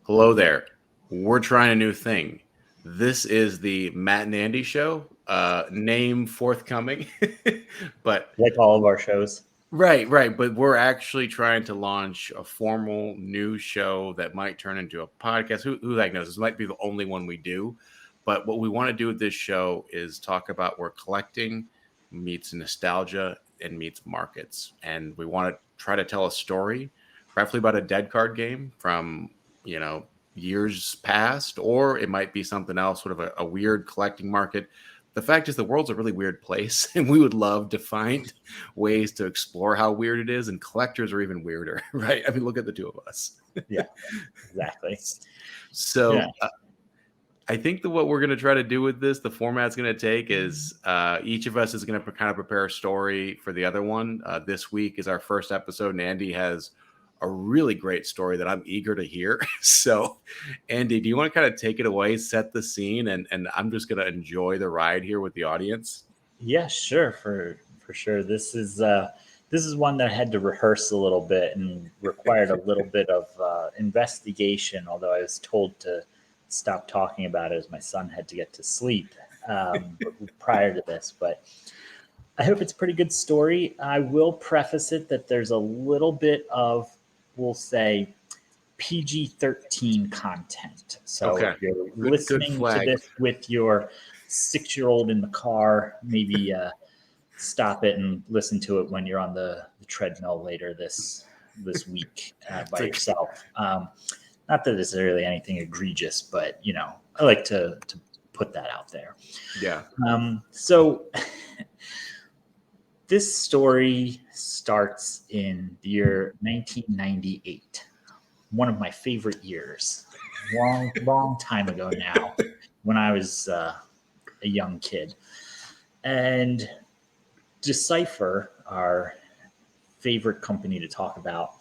Hello there. We're trying a new thing. This is the Matt and Andy show. Name forthcoming, but Like all of our shows. right. But we're actually trying to launch a formal new show that might turn into a podcast. Who the heck knows? This might be the only one we do. But what we want to do with this show is talk about where collecting meets nostalgia and meets markets, and we want to try to tell a story, preferably about a dead card game from years past, or it might be something else, sort of a weird collecting market. The fact is, the world's a really weird place, and we would love to find ways to explore how weird it is. And collectors are even weirder, right? I mean, look at the two of us. Yeah, exactly. So, Yeah. I think that what we're going to try to do with this, the format's going to take is each of us is going to kind of prepare a story for the other one. This week is our first episode, and Andy has a really great story that I'm eager to hear. So, Andy, do you want to kind of take it away, set the scene, and I'm just going to enjoy the ride here with the audience? Yeah, sure, for sure. This is one that I had to rehearse a little bit and required a little bit of investigation. Although I was told to stop talking about it as my son had to get to sleep prior to this. But I hope it's a pretty good story. I will preface it that there's a little bit of, we'll say, PG-13 content. So Okay, if you're good listening to flag. this with your 6-year-old in the car, maybe stop it and listen to it when you're on the treadmill later this week by yourself. Not that it's really anything egregious, but I like to put that out there. Yeah. So this story starts in the year 1998. One of my favorite years, long time ago now, when I was a young kid. And Decipher, our favorite company to talk about,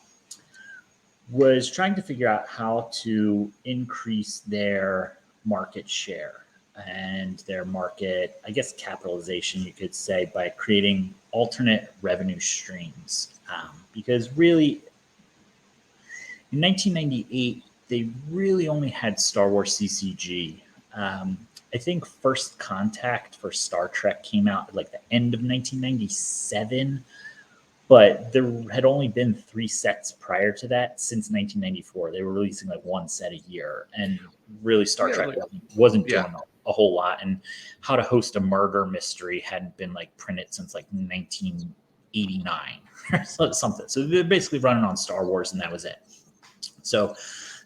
was trying to figure out how to increase their market share and their market, I guess, capitalization, you could say, by creating alternate revenue streams. Because really, in 1998, they really only had Star Wars CCG. I think First Contact for Star Trek came out at like the end of 1997, but there had only been 3 sets prior to that since 1994. They were releasing like 1 set a year, and really Star Trek wasn't doing a whole lot. And How to Host a Murder Mystery hadn't been like printed since like 1989 or something. So they're basically running on Star Wars, and that was it. So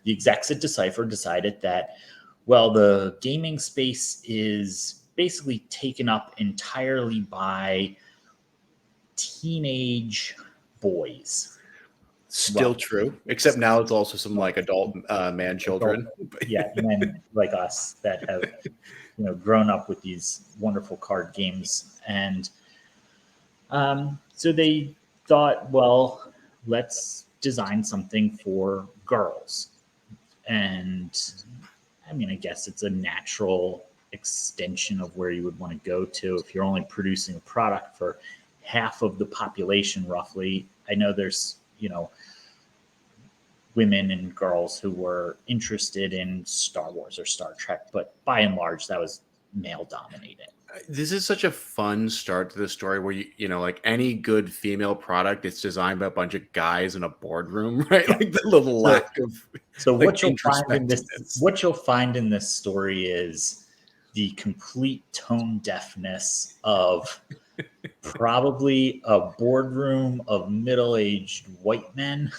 the execs at Decipher decided that, well, the gaming space is basically taken up entirely by teenage boys. Still true, except now it's also some like adult man children. Yeah, men like us that have grown up with these wonderful card games. And so they thought, well, let's design something for girls. And I mean, I guess it's a natural extension of where you would want to go to if you're only producing a product for half of the population, roughly. I know there's, women and girls who were interested in Star Wars or Star Trek, but by and large, that was male dominated. This is such a fun start to the story where like any good female product, it's designed by a bunch of guys in a boardroom, right? Yeah. Like the little lack of what you'll find in this story is the complete tone deafness of probably a boardroom of middle-aged white men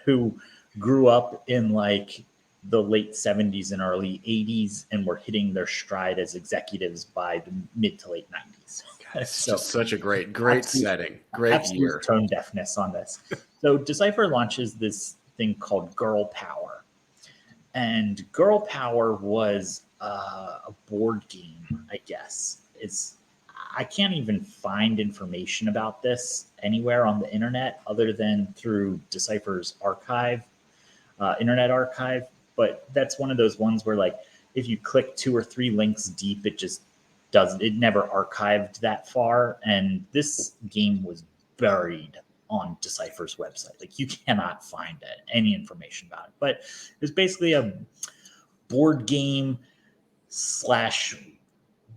who grew up in like the late 70s and early 80s and were hitting their stride as executives by the mid to late 90s. It's just such a great setting. Great year. Tone deafness on this. So Decipher launches this thing called Girl Power. And Girl Power was a board game, I guess. I can't even find information about this anywhere on the internet other than through Decipher's archive, internet archive. But that's one of those ones where, like, if you click 2 or 3 links deep, it never archived that far. And this game was buried on Decipher's website. Like you cannot find any information about it. But it was basically a board game /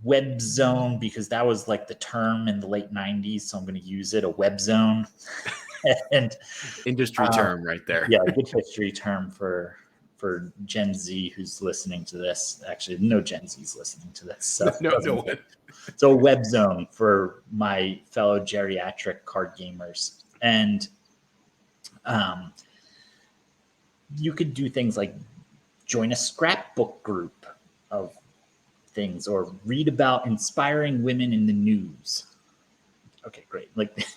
web zone, because that was like the term in the late 90s. So I'm going to use it, a web zone. And industry term right there. Yeah, a good history term for Gen Z who's listening to this. Actually, no Gen Z's listening to this. So no one. So a web zone for my fellow geriatric card gamers. And you could do things like join a scrapbook group of things or read about inspiring women in the news. Okay, great. Like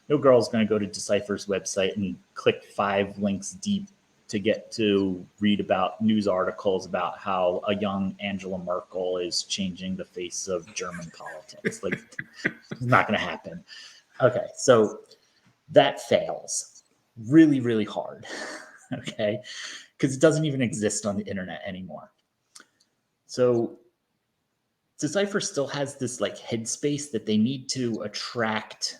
no girl's going to go to Decipher's website and click 5 links deep to get to read about news articles about how a young Angela Merkel is changing the face of German politics. Like it's not going to happen. Okay, so that fails really, really hard. Okay, because it doesn't even exist on the internet anymore. So Decipher still has this like headspace that they need to attract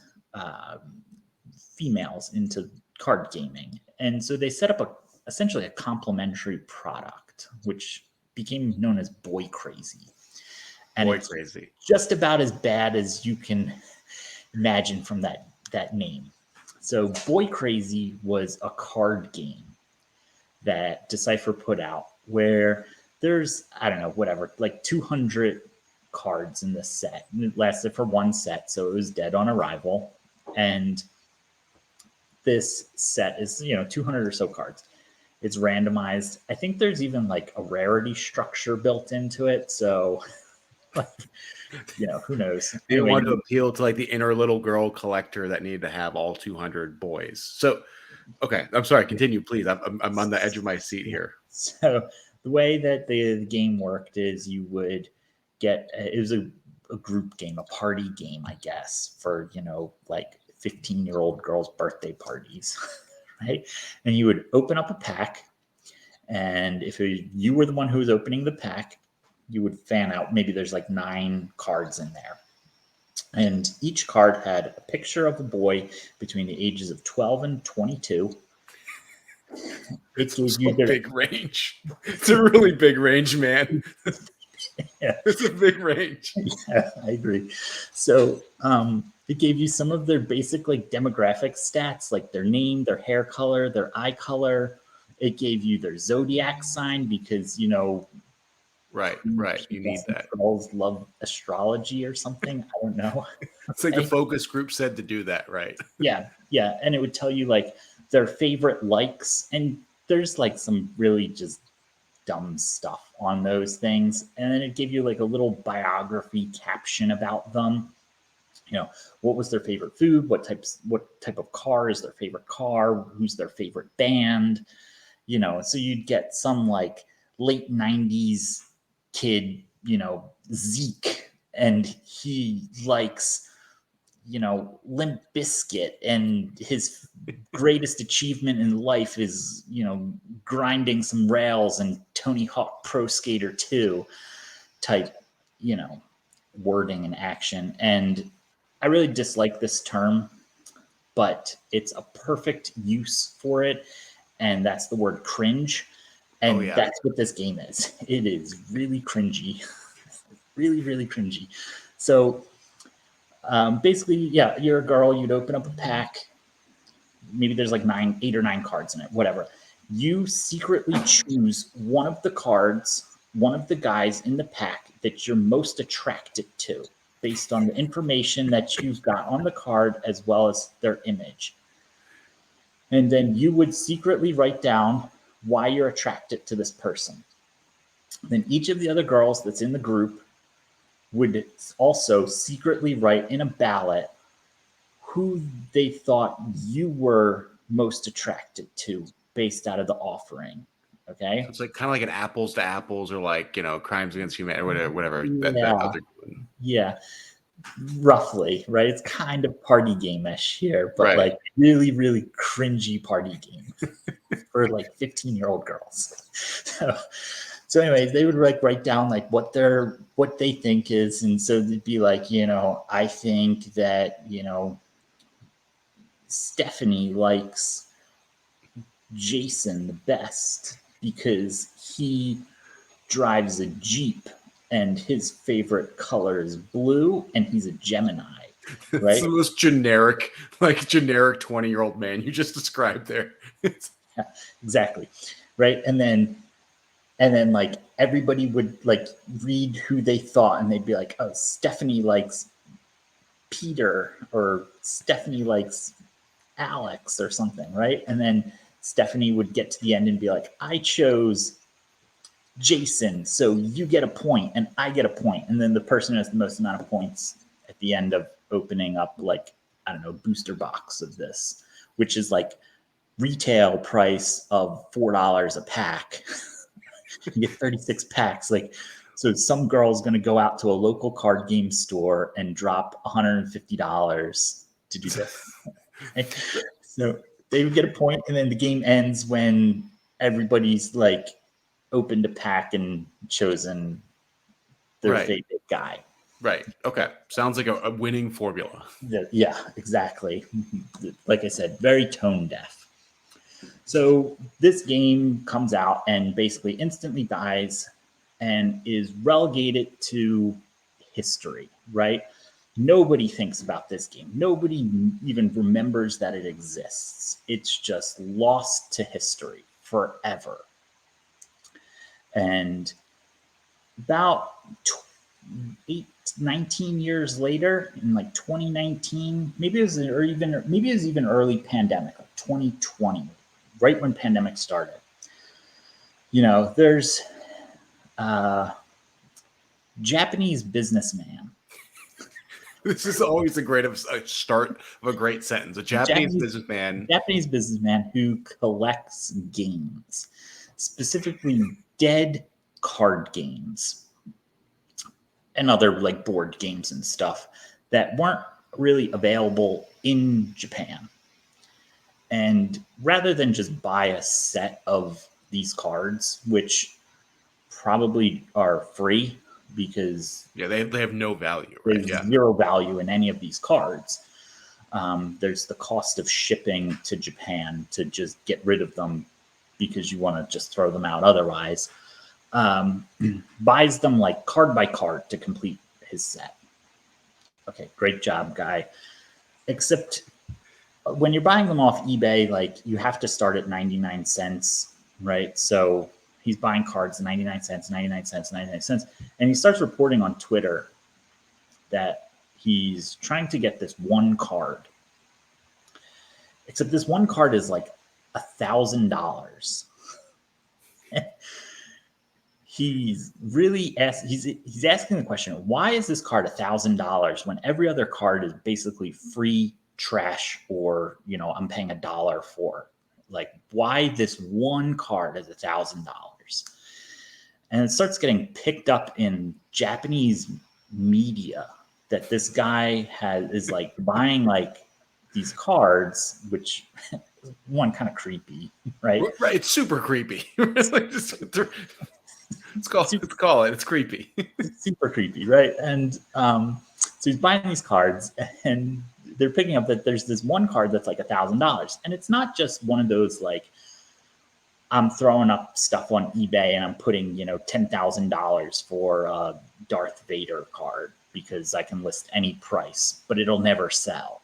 females into card gaming. And so they set up essentially a complementary product, which became known as Boy Crazy. And Boy it's Crazy. just about as bad as you can imagine from that name. So Boy Crazy was a card game that Decipher put out where there's, I don't know, whatever, like 200 cards in the set. It lasted for one set, so it was dead on arrival. And this set is 200 or so cards. It's randomized. I think there's even like a rarity structure built into it, so like, who knows. They wanted to appeal to like the inner little girl collector that needed to have all 200 boys. So okay, I'm sorry, continue please. I'm on the edge of my seat here. So the way that the game worked is you would get, it was a group game, a party game, I guess, for, like 15-year-old girls' birthday parties, right? And you would open up a pack, and if you were the one who was opening the pack, you would fan out. Maybe there's like 9 cards in there. And each card had a picture of a boy between the ages of 12 and 22. It's a big range. It's a really big range, man. Yeah. It's a big range. Yeah, I agree. So it gave you some of their basic like demographic stats, like their name, their hair color, their eye color. It gave you their zodiac sign because, right. You need that. Girls love astrology or something. I don't know. It's like the focus group said to do that, right? Yeah. And it would tell you like their favorite likes. And there's like some really just dumb stuff on those things. And then it gave you like a little biography caption about them. What was their favorite food? What type of car is their favorite car? Who's their favorite band? So you'd get some like late 90s kid, Zeke, and he likes, Limp Bizkit, and his greatest achievement in life is, grinding some rails and Tony Hawk Pro Skater 2 type, wording and action. And I really dislike this term, but it's a perfect use for it. And that's the word cringe. And that's what this game is. It is really cringy, really, really cringy. So basically, you're a girl, you'd open up a pack. Maybe there's like 8 or 9 cards in it, whatever. You secretly choose one of the cards, one of the guys in the pack that you're most attracted to based on the information that you've got on the card as well as their image. And then you would secretly write down why you're attracted to this person. Then each of the other girls that's in the group would also secretly write in a ballot who they thought you were most attracted to based out of the offering. Okay. So it's like kind of like an apples to apples, or like, crimes against humanity, or whatever. Yeah. Roughly, right? It's kind of party game-ish here, but like really, really cringy party game for like 15-year-old girls. So anyways, they would like write down like what they think is, and so they'd be like, I think that, Stephanie likes Jason the best because he drives a Jeep and his favorite color is blue and he's a Gemini, It's right? the most generic 20-year-old man you just described there. Yeah, exactly. Right. And then like everybody would like read who they thought and they'd be like, oh, Stephanie likes Peter or Stephanie likes Alex or something, right? And then Stephanie would get to the end and be like, I chose Jason, so you get a point and I get a point. And then the person who has the most amount of points at the end of opening up, like, I don't know, booster box of this, which is like retail price of $4 a pack. You get 36 packs. Like, so some girl's going to go out to a local card game store and drop $150 to do this. Right? So they would get a point, and then the game ends when everybody's like opened a pack and chosen their Right. favorite guy. Right. Okay. Sounds like a winning formula. Yeah, exactly. Like I said, very tone deaf. So this game comes out and basically instantly dies and is relegated to history, right? Nobody thinks about this game. Nobody even remembers that it exists. It's just lost to history forever. And about 19 years later, in like 2019, maybe it was even early pandemic, like 2020, right when pandemic started. There's a Japanese businessman. This is always a start of a great sentence. A Japanese businessman. Japanese businessman who collects games, specifically dead card games and other like board games and stuff that weren't really available in Japan. And rather than just buy a set of these cards, which probably are free because they have no value, right? there's zero value in any of these cards. There's the cost of shipping to Japan to just get rid of them because you want to just throw them out otherwise. Buys them like card by card to complete his set. Okay, great job, guy. Except when you're buying them off eBay, like you have to start at 99 cents, right? So he's buying cards 99 cents, 99 cents, 99 cents. And he starts reporting on Twitter that he's trying to get this one card. Except this one card is like $1,000. He's asking the question, why is this card $1,000 when every other card is basically free trash or, I'm paying $1 for? Like, why this one card is $1,000? And it starts getting picked up in Japanese media that this guy is like buying like these cards, which one kind of creepy, right? Right. It's super creepy. Let's call it. It's creepy. It's super creepy, right? And so he's buying these cards, and they're picking up that there's this one card that's like $1,000, and it's not just one of those like I'm throwing up stuff on eBay and I'm putting $10,000 for a Darth Vader card because I can list any price, but it'll never sell.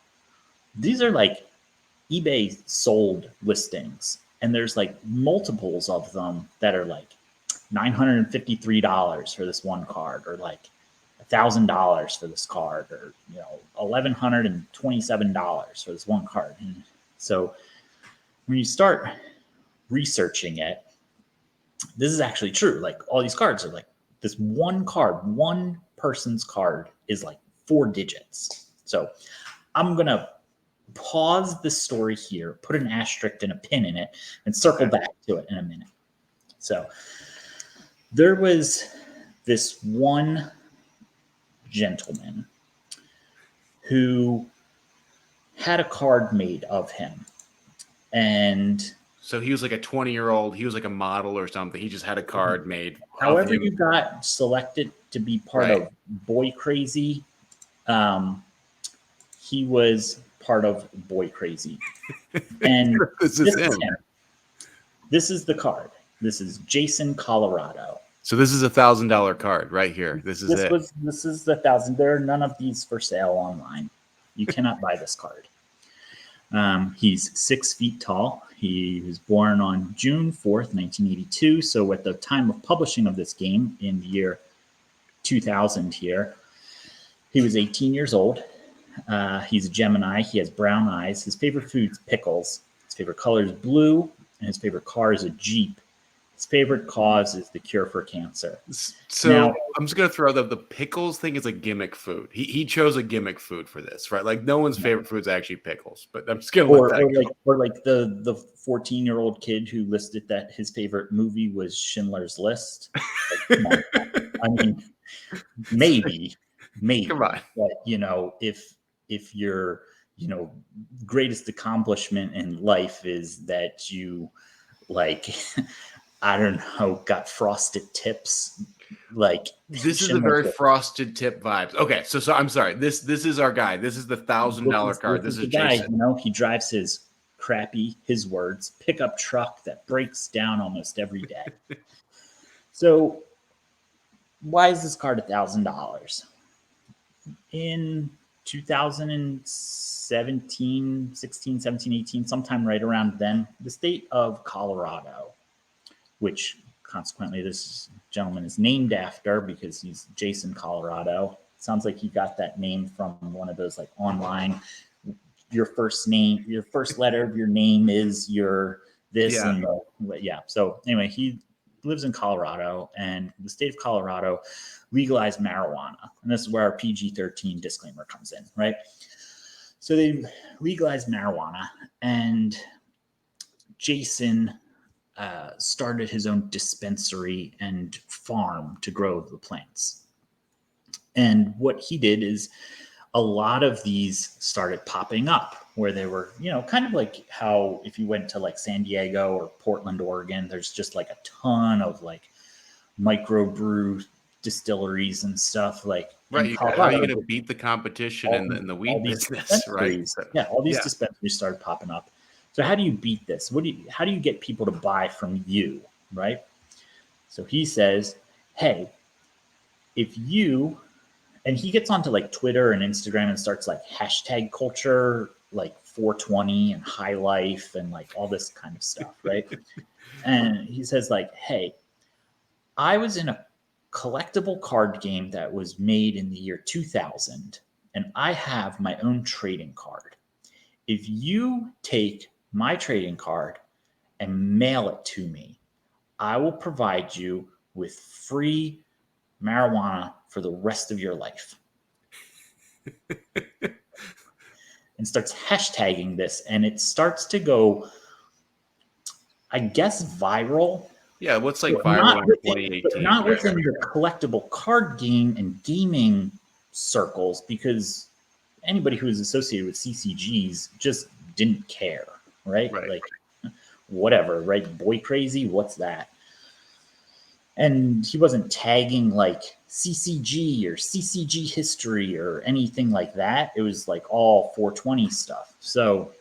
These are like eBay sold listings, and there's like multiples of them that are like $953 for this one card, or like $1,000 for this card, or $1,127 for this one card. And so when you start researching it, this is actually true. Like all these cards are like this one card, one person's card is like 4 digits. So I'm gonna pause the story here, put an asterisk and a pin in it, and circle back to it in a minute. So there was this one gentleman who had a card made of him. And so he was like a 20-year-old, he was like a model or something. He just had a card made. However you got selected to be part of Boy Crazy, he was part of Boy Crazy. And This is him. This is the card. This is Jason, Colorado. So this is $1,000 card right here. This is it. This is the 1,000. There are none of these for sale online. You cannot buy this card. He's 6 feet tall. He was born on June 4th, 1982. So at the time of publishing of this game in the year 2000 here, he was 18 years old. He's a Gemini. He has brown eyes. His favorite food is pickles. His favorite color is blue. And his favorite car is a Jeep. His favorite cause is the cure for cancer. So now, I'm just going to throw out the pickles thing is a gimmick food. He chose a gimmick food for this, right? Like no one's favorite food is actually pickles, but I'm just going to let that go. Or like the 14-year-old kid who listed that his favorite movie was Schindler's List. Like, come on. I mean, maybe. Come on. But, if your, greatest accomplishment in life is that you, like, I don't know, got frosted tips. Like this is a very frosted tip vibes. Okay, so I'm sorry. This is our guy. This is the $1,000 card. This is the Jason. guy. He drives his crappy, his words, pickup truck that breaks down almost every day. So, why is this card $1,000? In 2017, 16, 17, 18, sometime right around then, the state of Colorado, which consequently this gentleman is named after because he's Jason, Colorado. Sounds like he got that name from one of those like online, your first name, your first letter of your name is your this. Yeah. And yeah. So anyway, he lives in Colorado, and the state of Colorado legalized marijuana. And this is where our PG-13 disclaimer comes in, right? So they legalized marijuana, and Jason started his own dispensary and farm to grow the plants. And what he did is a lot of these started popping up where they were, kind of like how if you went to like San Diego or Portland, Oregon, there's just like a ton of like microbrew distilleries and stuff like right. How are you going to beat the competition in the weed business, right? Yeah, all these dispensaries started popping up. So how do you beat this? How do you get people to buy from you, right? So he says, hey, if you, and he gets onto like Twitter and Instagram and starts like hashtag culture, like 420 and high life and like all this kind of stuff, right? And he says like, hey, I was in a collectible card game that was made in the year 2000, and I have my own trading card. If you take my trading card and mail it to me, I will provide you with free marijuana for the rest of your life. And starts hashtagging this, and it starts to go, I guess, viral. Yeah, what's like viral in 2018? But not within the collectible card game and gaming circles, because anybody who was associated with CCGs just didn't care, right? Like, whatever, right? Boy Crazy, what's that? And he wasn't tagging like CCG or CCG history or anything like that. It was like all 420 stuff. So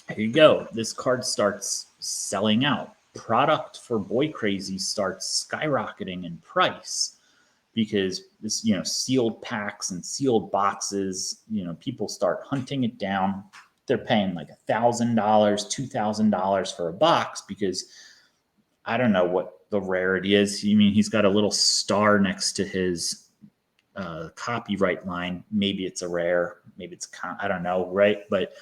here you go. This card starts selling out. Product for Boy Crazy starts skyrocketing in price because this, sealed packs and sealed boxes, people start hunting it down. They're paying like $1,000, $2,000 for a box because I don't know what the rarity is. I mean, he's got a little star next to his copyright line. Maybe it's a rare, maybe it's, I don't know, right? But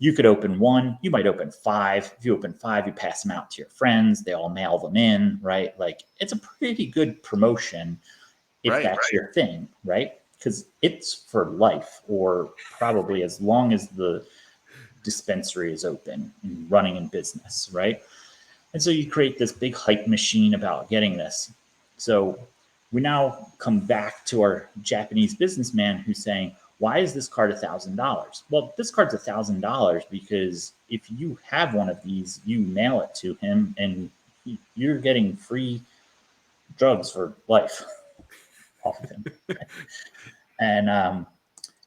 you could open one, you might open 5. If you open 5, you pass them out to your friends. They all mail them in, right? Like, it's a pretty good promotion if that's your thing, right? Because it's for life, or probably as long as the dispensary is open and running in business, right? And so you create this big hype machine about getting this. So we now come back to our Japanese businessman who's saying, why is this card $1,000? Well, this card's $1,000 because if you have one of these, you mail it to him and you're getting free drugs for life off of him. And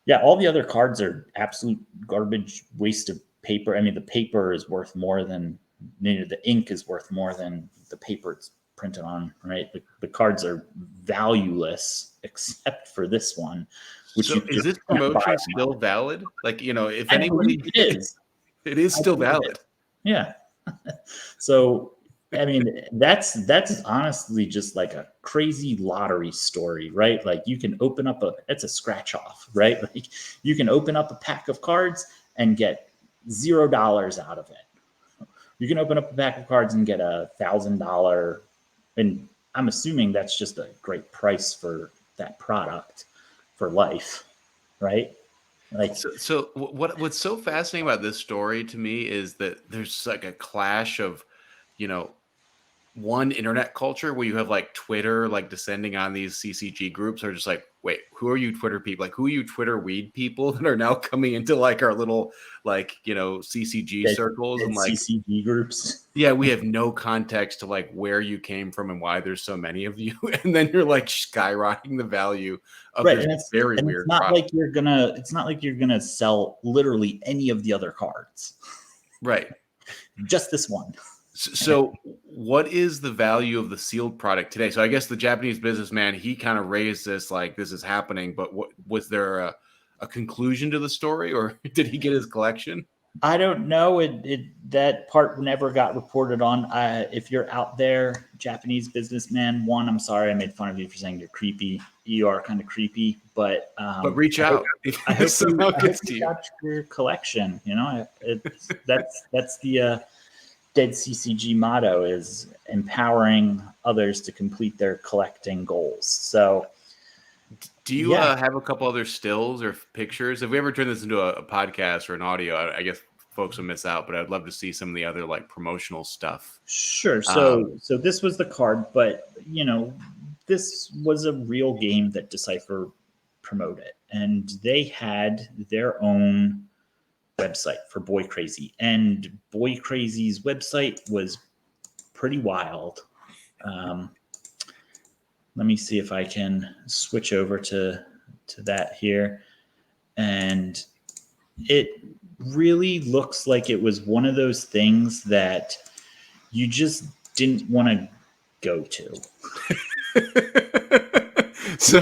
Yeah, all the other cards are absolute garbage, waste of paper. I mean, the paper is worth more than, the ink is worth more than the paper it's printed on, right? The cards are valueless except for this one, which you So is just this can't buy promotion now. still valid? Like, if I believe anybody, it is. it is I still believe it valid. is. Yeah. So, I mean, that's honestly just like a crazy lottery story, right? Like you can open up it's a scratch off, right? Like you can open up a pack of cards and get $0 out of it. You can open up a pack of cards and get $1,000, and I'm assuming that's just a great price for that product for life, right? Like, So what's so fascinating about this story to me is that there's like a clash of, you know, one internet culture where you have like Twitter like descending on these CCG groups are just like, wait, who are you Twitter people? Like who are you Twitter weed people that are now coming into like our little like, CCG dead, circles and like, CCG groups. yeah, we have no context to like where you came from and why there's so many of you. And then you're like skyrocketing the value of Right, this and it's very and it's weird not product. like you're gonna sell literally any of the other cards, Right. just this one. So, what is the value of the sealed product today? So, I guess the Japanese businessman he kind of raised this like this is happening, but what was there a conclusion to the story, or did he get his collection? I don't know. That part never got reported on. If you're out there, Japanese businessman, one, I'm sorry I made fun of you for saying you're creepy. You are kind of creepy, but But reach out if I this somehow hope gets to you you. got your collection. That's the Dead CCG motto is empowering others to complete their collecting goals. So Do you yeah, have a couple other stills or pictures? If we ever turn this into a podcast or an audio, I guess folks will miss out. But I'd love to see some of the other like promotional stuff. sure. Um, So this was the card, but this was a real game that Decipher promoted, and they had their own website for Boy Crazy, and Boy Crazy's website was pretty wild. Um, Let me see if I can switch over to that here, and it really looks like it was one of those things that you just didn't want to go to. so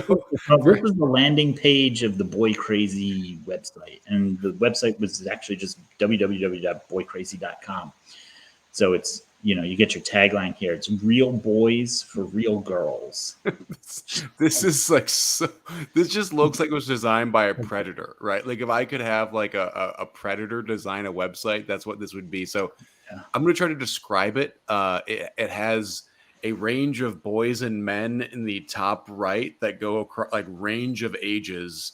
This is the landing page of the Boy Crazy website, and the website was actually just www.boycrazy.com. So it's, you get your tagline here. It's real boys for real girls. this is like so this just looks like it was designed by a predator, right? Like if I could have like a predator design a website, that's what this would be. So Yeah. I'm going to try to describe it. It has a range of boys and men in the top right that go across like range of ages,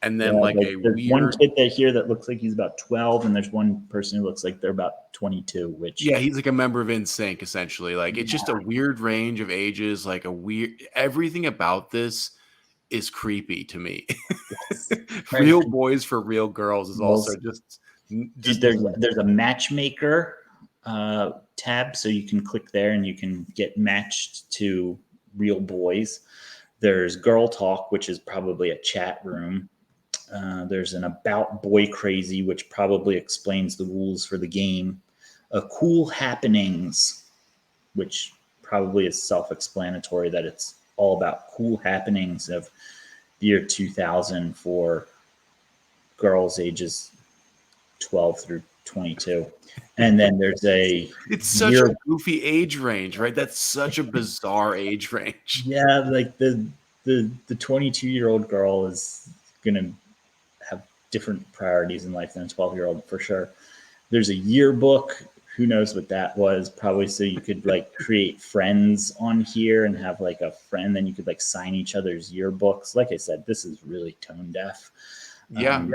and Yeah, then like like a there's one weird, kid that here that looks like he's about 12, and there's one person who looks like they're about 22, which yeah, he's like a member of NSYNC essentially. Like it's just a weird range of ages, like a weird everything about this is creepy to me. right. Real boys for real girls is also just There's a matchmaker tab, so you can click there and you can get matched to real boys. There's Girl Talk, which is probably a chat room. There's an About Boy Crazy, which probably explains the rules for the game. A Cool Happenings, which probably is self-explanatory that it's all about cool happenings of the year 2000 for girls ages 12 through 22. And then there's a it's such a year, goofy age range, right? That's such a bizarre age range. yeah, like the 22-year-old girl is gonna have different priorities in life than a 12-year-old for sure. There's a yearbook. Who knows what that was? Probably so you could like create friends on here and have like a friend, then you could like sign each other's yearbooks. Like I said, this is really tone deaf. Yeah.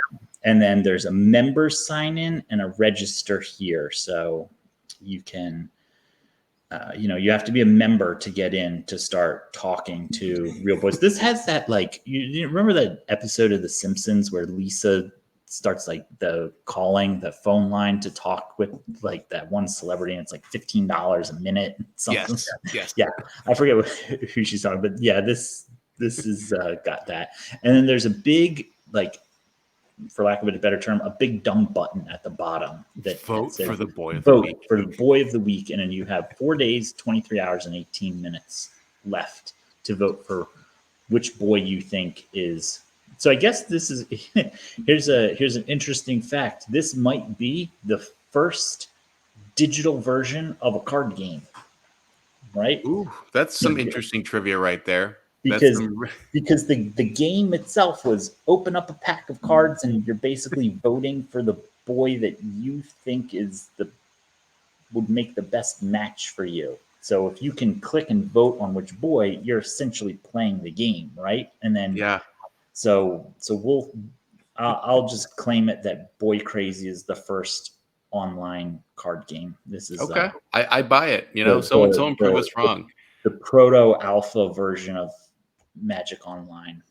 And then there's a member sign in and a register here. So you can, you have to be a member to get in to start talking to real boys. This has that like, you remember that episode of The Simpsons where Lisa starts like the phone line to talk with like that one celebrity, and it's like $15 a minute. Something. Yes. Yeah, I forget who she's talking, but yeah, this is got that. And then there's a big like for lack of a better term, a big dumb button at the bottom that Vote says for the boy of the vote week. for the boy of the week. And then you have 4 days, 23 hours, and 18 minutes left to vote for which boy you think is. So I guess this is here's an interesting fact. This might be the first digital version of a card game, right? Ooh, that's some interesting trivia right there. That's Because some, because the game itself was open up a pack of cards and you're basically voting for the boy that you think is the would make the best match for you. So if you can click and vote on which boy, you're essentially playing the game, right? And then yeah. so we'll I'll just claim it that Boy Crazy is the first online card game. This is Okay. I buy it. You know, the, someone prove us wrong. the proto alpha version of Magic Online.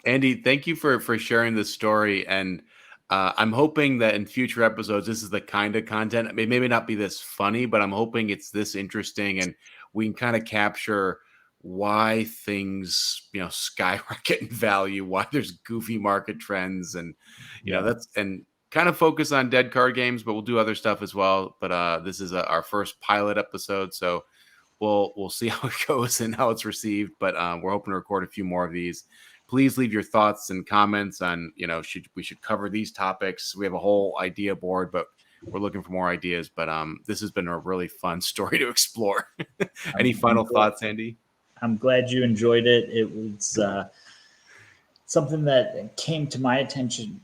Andy, thank you for sharing this story, and I'm hoping that in future episodes, this is the kind of content. It may maybe not be this funny, but I'm hoping it's this interesting, and we can kind of capture why things skyrocket in value, why there's goofy market trends, and that's and kind of focus on dead card games, but we'll do other stuff as well. But this is our first pilot episode, so we'll see how it goes and how it's received. But we're hoping to record a few more of these. Please leave your thoughts and comments on, should we cover these topics. We have a whole idea board, but we're looking for more ideas. But this has been a really fun story to explore. Any final thoughts, Andy? I'm glad you enjoyed it. It was something that came to my attention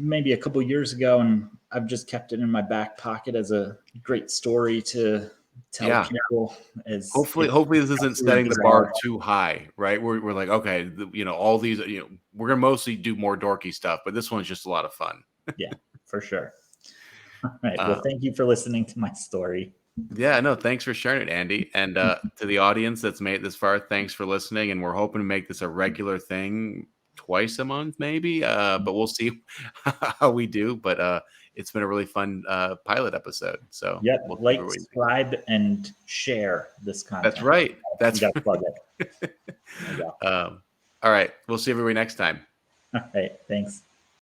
maybe a couple years ago, and I've just kept it in my back pocket as a great story to tell people. As hopefully this isn't setting the bar too high, right? We're like, okay, all these, we're gonna mostly do more dorky stuff, but this one's just a lot of fun. Yeah, for sure. All right. Well, thank you for listening to my story. Yeah, no, thanks for sharing it, Andy. And to the audience that's made it this far, thanks for listening. And we're hoping to make this a regular thing twice a month, maybe. But we'll see how we do. But it's been a really fun pilot episode. So we'll subscribe, and share this content. That's right. That's you got to plug it. All right. We'll see everybody next time. All right. Thanks.